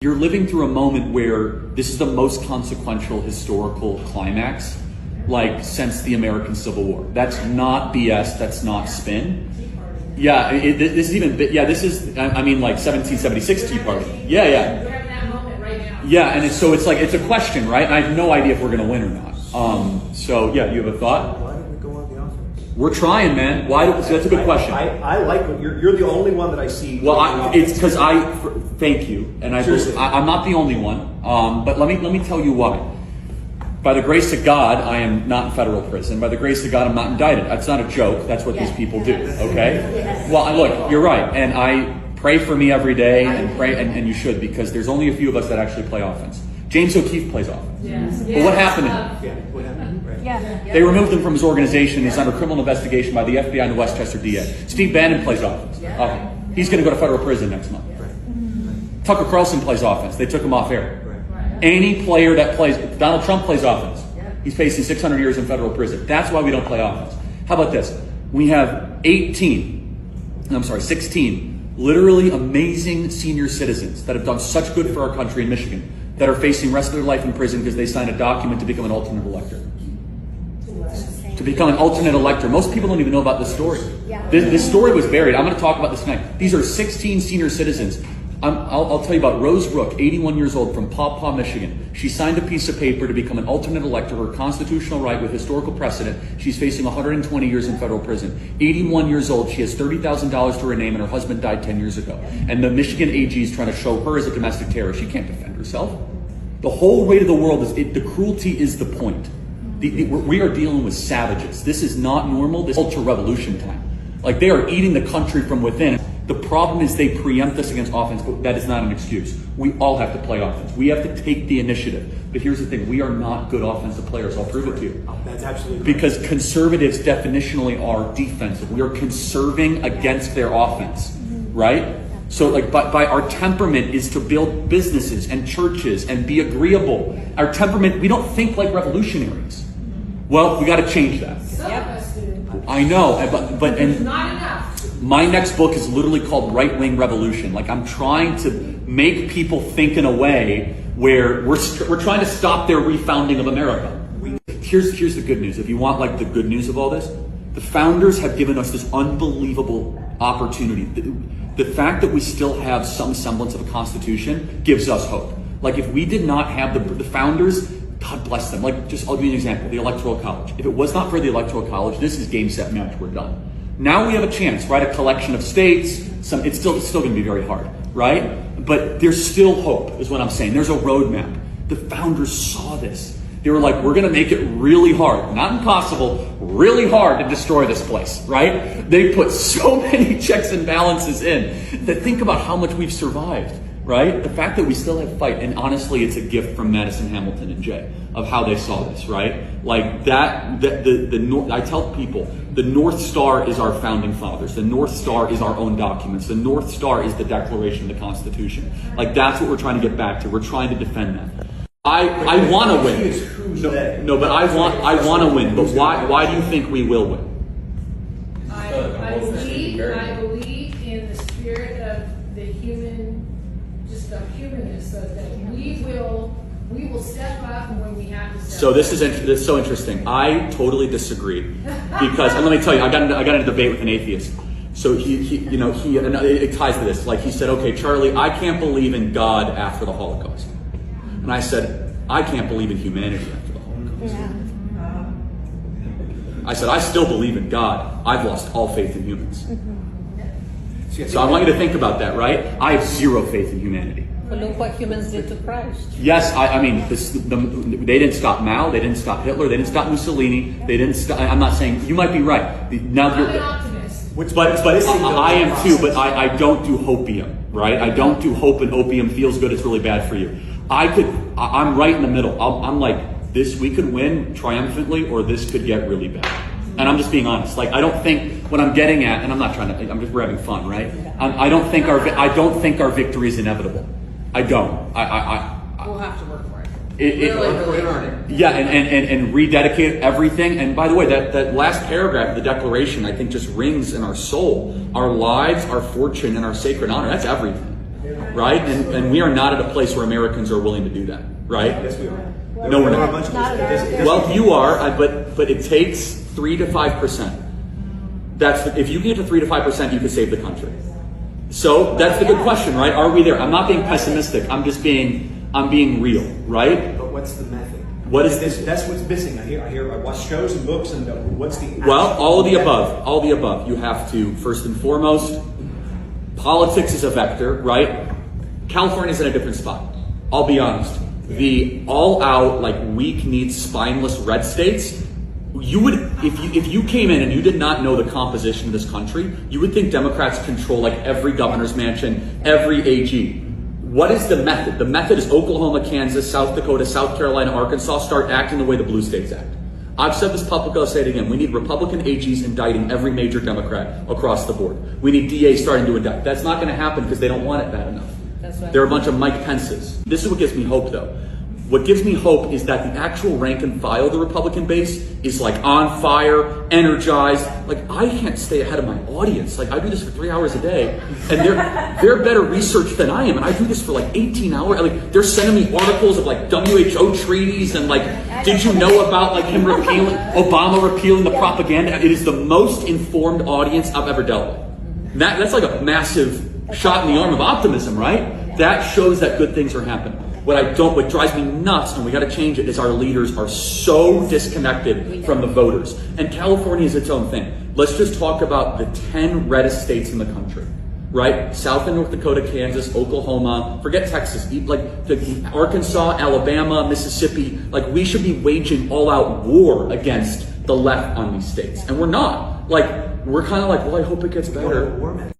You're living through a moment where this is the most consequential historical climax, like, since the American Civil War. That's not BS. That's not spin. Yeah, this is even. Yeah, this is. I mean, like 1776 Tea Party. Yeah, yeah. We're having that moment right now. Yeah, and so it's like it's a question, right? And I have no idea if we're going to win or not. So yeah, you have a thought? Why don't we go on the offense? We're trying, man. Why? That's a good question. I like what you're the only one that I see. Well, it's because thank you, and I'm not the only one. But let me tell you why. By the grace of God, I am not in federal prison. By the grace of God, I'm not indicted. That's not a joke. That's what these people do. Okay. Well, look, you're right, and I pray for me every day, and pray, and you should, because there's only a few of us that actually play offense. James O'Keefe plays offense. Yes. But what happened to him? What happened? Right. Yeah. They removed him from his organization. He's under criminal investigation by the FBI and the Westchester DA. Steve Bannon plays offense. He's going to go to federal prison next month. Right. Tucker Carlson plays offense. They took him off air. Right. Any player that plays, Donald Trump plays offense. He's facing 600 years in federal prison. That's why we don't play offense. How about this? We have 16 literally amazing senior citizens that have done such good for our country in Michigan that are facing the rest of their life in prison because they signed a document to become an alternate elector. To become an alternate elector. Most people don't even know about this story. This story was buried. I'm going to talk about this tonight. These are 16 senior citizens. I'll tell you about Rose Rook, 81 years old, from Paw Paw, Michigan. She signed a piece of paper to become an alternate elector, her constitutional right with historical precedent. She's facing 120 years in federal prison. 81 years old, she has $30,000 to her name, and her husband died 10 years ago. And the Michigan AG is trying to show her as a domestic terrorist. She can't defend herself. The whole weight of the world is, the cruelty is the point. We are dealing with savages. This is not normal. This is ultra-revolution time. Like, they are eating the country from within. The problem is they preempt us against offense, but that is not an excuse. We all have to play offense. We have to take the initiative. But here's the thing. We are not good offensive players. I'll prove it to you. That's absolutely because conservatives definitionally are defensive. We are conserving against their offense, right? So like by our temperament is to build businesses and churches and be agreeable. Our temperament, we don't think like revolutionaries. Well, we got to change that. Some of us do. I know, but It's not enough. My next book is literally called Right-Wing Revolution. Like, I'm trying to make people think in a way where we're trying to stop their refounding of America. Here's the good news. If you want like the good news of all this, the founders have given us this unbelievable opportunity. The fact that we still have some semblance of a constitution gives us hope. Like, if we did not have the founders, God bless them. Like, I'll give you an example, the Electoral College. If it was not for the Electoral College, this is game, set, match, we're done. Now we have a chance, right? A collection of states. It's still going to be very hard, right? But there's still hope, is what I'm saying. There's a roadmap. The founders saw this. They were like, we're going to make it really hard, not impossible, really hard to destroy this place, right? They put so many checks and balances in that think about how much we've survived, right? The fact that we still have fight, and honestly, it's a gift from Madison, Hamilton, and Jay of how they saw this, right? Like that, I tell people, the North Star is our founding fathers. The North Star is our own documents. The North Star is the Declaration of the Constitution. Like, that's what we're trying to get back to. We're trying to defend that. I want to win. No, but I want to win. But why do you think we will win? I believe in the spirit of the human, just the humanness of that we will step up when we have to step up. So this is so interesting. I totally disagree because, and let me tell you, I got in a debate with an atheist. So he and it ties to this. Like, he said, okay, Charlie, I can't believe in God after the Holocaust. And I said, I can't believe in humanity after the Holocaust. Yeah. I said, I still believe in God. I've lost all faith in humans. So I want you to think about that, right? I have zero faith in humanity. But look what humans did to Christ. Yes, I mean, they didn't stop Mao, they didn't stop Hitler, they didn't stop Mussolini, they didn't stop, I'm not saying, you might be right. Now I'm an optimist. But I am too, but I don't do hopium, right? I don't do hope and opium feels good, it's really bad for you. I'm right in the middle. I'm like, we could win triumphantly, or this could get really bad. And I'm just being honest. Like, I don't think what I'm getting at, and I'm not trying to, we're having fun, right? I don't think our victory is inevitable. I don't. We'll have to work for it. Yeah, and rededicate everything. And by the way, that last paragraph of the Declaration, I think, just rings in our soul. Our lives, our fortune, and our sacred honor. That's everything. right? And we are not at a place where Americans are willing to do that, right? Yes, we are. No, we're There are not. a bunch of Not us. at all. It doesn't- Well, you are, but it takes 3 to 5%. If you can get to 3 to 5%, you can save the country. So that's the good question, right? Are we there? I'm not being pessimistic. I'm being real, right? But what's the method? What is this? That's what's missing. I watch shows and books, and what's the Well, actual all of the method? above. All the above. You have to, first and foremost, politics is a vector, right? California's in a different spot. I'll be honest. The all-out, like weak-kneed, spineless red states, you would, if you came in and you did not know the composition of this country, you would think Democrats control like every governor's mansion, every AG. What is the method? The method is Oklahoma, Kansas, South Dakota, South Carolina, Arkansas start acting the way the blue states act. I've said this publicly, I'll say it again. We need Republican AGs indicting every major Democrat across the board. We need DAs starting to indict. That's not going to happen because they don't want it bad enough. That's right. There are a bunch of Mike Pences. This is what gives me hope, though. What gives me hope is that the actual rank and file of the Republican base is like on fire, energized. Like I can't stay ahead of my audience. Like I do this for 3 hours a day, and they're better researched than I am, and I do this for like 18 hours. Like they're sending me articles of like WHO treaties and like, did you know about like Obama repealing the propaganda? It is the most informed audience I've ever dealt with. That's like a massive shot in the arm of optimism, right? That shows that good things are happening. What drives me nuts, and we got to change it, is our leaders are so disconnected from the voters. And California is its own thing. Let's just talk about the 10 reddest states in the country, right? South and North Dakota, Kansas, Oklahoma, forget Texas, like the Arkansas, Alabama, Mississippi. Like we should be waging all-out war against the left on these states, and we're not. Like we're kind of like, well, I hope it gets better. War method.